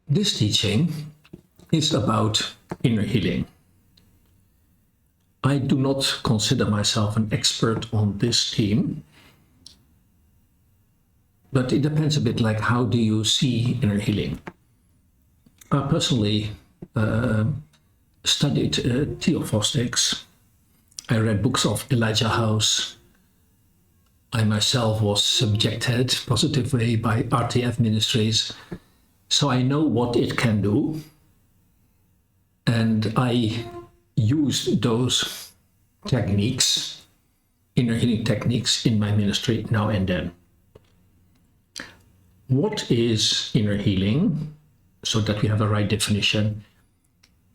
This teaching is about inner healing. I do not consider myself an expert on this theme, but it depends a bit like how do you see inner healing. I personally studied theophostics. I read books of Elijah House. I myself was subjected positively by RTF ministries, so I know what it can do, and I used those techniques, inner healing techniques, in my ministry now and then. What is inner healing? So that we have a right definition.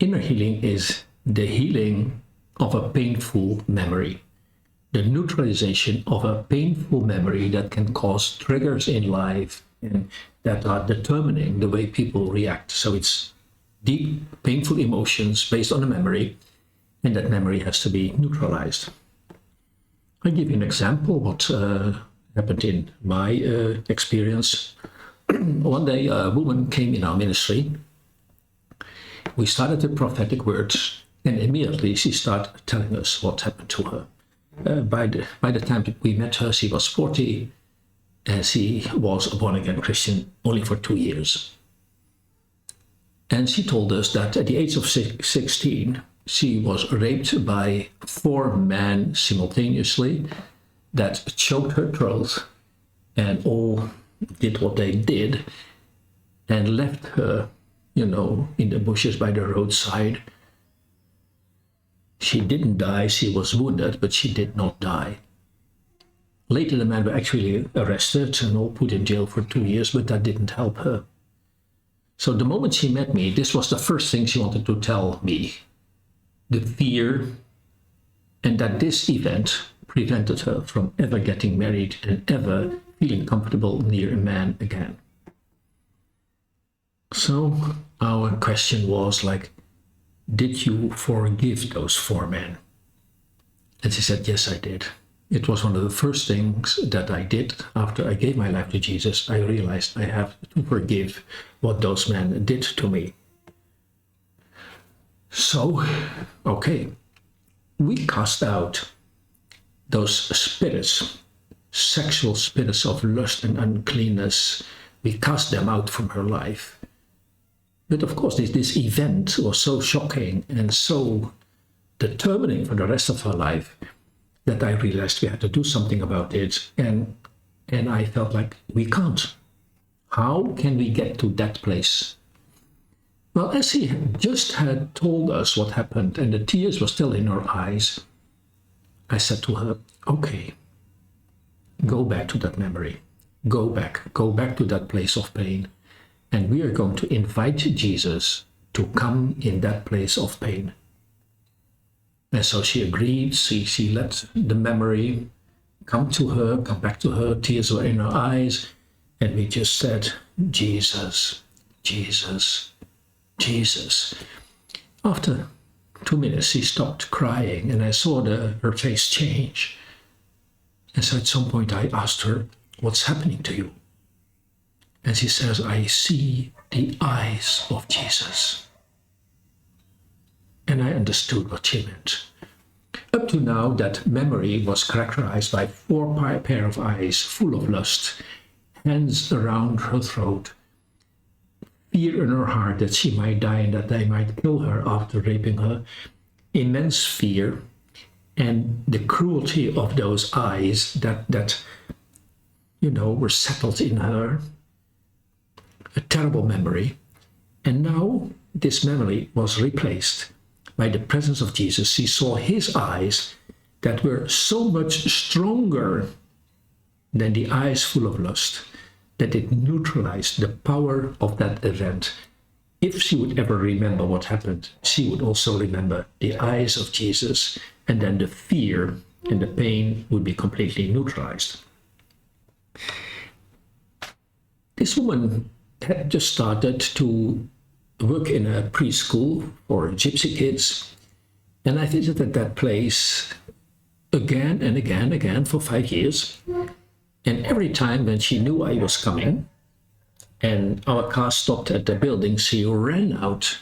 Inner healing is the healing of a painful memory, the neutralization of a painful memory that can cause triggers in life and that are determining the way people react. So it's deep, painful emotions based on a memory, and that memory has to be neutralized. I'll give you an example what happened in my experience. One day a woman came in our ministry. We started the prophetic words, and immediately she started telling us what happened to her. By the time that we met her, she was 40, and she was a born-again Christian only for 2 years. And she told us that at the age of 16, she was raped by 4 men simultaneously that choked her throat and all did what they did and left her, in the bushes by the roadside. She didn't die, she was wounded, but she did not die. Later, the men were actually arrested and all put in jail for 2 years, but that didn't help her. So the moment she met me, this was the first thing she wanted to tell me. The fear, and that this event prevented her from ever getting married and ever feeling comfortable near a man again. So our question was did you forgive those 4 men? And she said, yes, I did. It was one of the first things that I did after I gave my life to Jesus. I realized I have to forgive what those men did to me. So, okay, we cast out those spirits, sexual spirits of lust and uncleanness. We cast them out from her life. But of course, this event was so shocking and so determining for the rest of her life that I realized we had to do something about it. And I felt like we can't. How can we get to that place? Well, as he just had told us what happened and the tears were still in her eyes, I said to her, okay, go back to that memory. Go back to that place of pain. And we are going to invite Jesus to come in that place of pain. And so she agreed. She let the memory come back to her. Tears were in her eyes. And we just said, Jesus, Jesus, Jesus. After 2 minutes, she stopped crying, and I saw her face change. And so at some point I asked her, what's happening to you? And she says, I see the eyes of Jesus. And I understood what she meant. Up to now, that memory was characterized by 4 pair of eyes full of lust, hands around her throat, fear in her heart that she might die and that they might kill her after raping her, immense fear, and the cruelty of those eyes that were settled in her, a terrible memory. And now this memory was replaced by the presence of Jesus. She saw his eyes that were so much stronger than the eyes full of lust, that it neutralized the power of that event. If she would ever remember what happened, she would also remember the eyes of Jesus, and then the fear and the pain would be completely neutralized. This woman had just started to work in a preschool for gypsy kids, and I visited that place again and again for 5 years. And every time when she knew I was coming, and our car stopped at the building. She ran out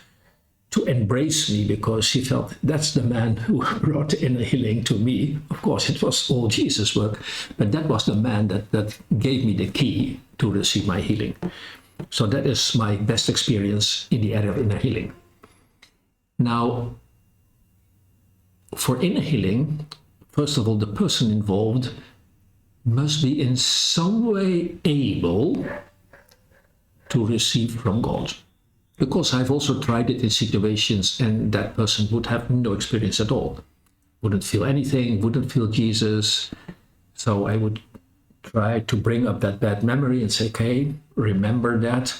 to embrace me because she felt that's the man who brought inner healing to me. Of course, it was all Jesus' work, but that was the man that gave me the key to receive my healing. So that is my best experience in the area of inner healing. Now, for inner healing, first of all, the person involved must be in some way able to receive from God. Because I've also tried it in situations and that person would have no experience at all. Wouldn't feel anything, wouldn't feel Jesus. So I would try to bring up that bad memory and say, okay, remember that.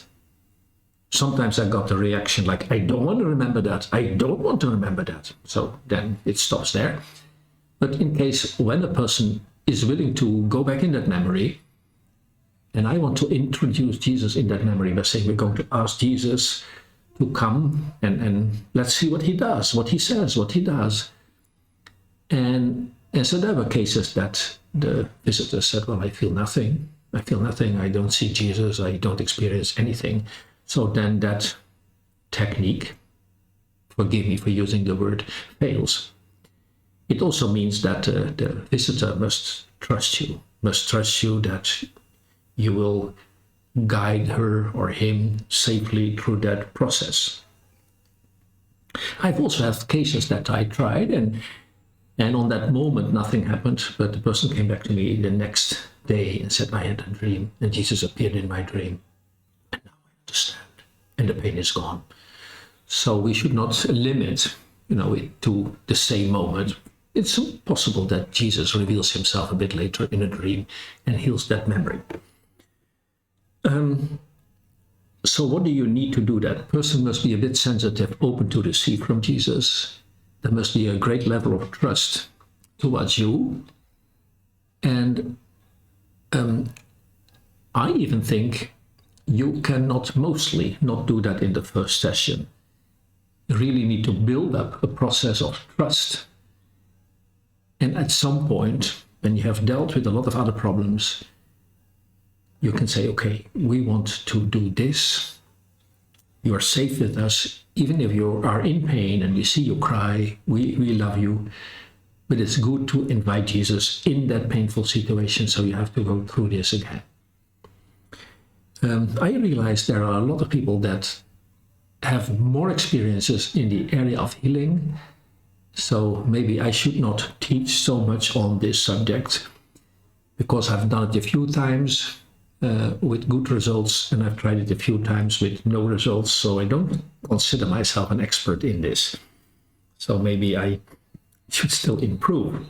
Sometimes I got the reaction like, I don't want to remember that. I don't want to remember that. So then it stops there. But in case when a person is willing to go back in that memory, and I want to introduce Jesus in that memory by saying we're going to ask Jesus to come and let's see what he does, what he says, what he does. And so there were cases that the visitor said, well, I feel nothing. I don't see Jesus. I don't experience anything. So then that technique, forgive me for using the word, fails. It also means that the visitor must trust you that you will guide her or him safely through that process. I've also had cases that I tried and on that moment nothing happened, but the person came back to me the next day and said, I had a dream and Jesus appeared in my dream. And now I understand. And the pain is gone. So we should not limit, it to the same moment. It's possible that Jesus reveals himself a bit later in a dream and heals that memory. So what do you need to do that? A person must be a bit sensitive, open to receive from Jesus. There must be a great level of trust towards you. And I even think you cannot mostly not do that in the first session. You really need to build up a process of trust. And at some point, when you have dealt with a lot of other problems, you can say, okay, we want to do this. You are safe with us. Even if you are in pain and we see you cry, we love you. But it's good to invite Jesus in that painful situation, so you have to go through this again. I realize there are a lot of people that have more experiences in the area of healing. So maybe I should not teach so much on this subject because I've done it a few times with good results, and I've tried it a few times with no results. So I don't consider myself an expert in this. So maybe I should still improve.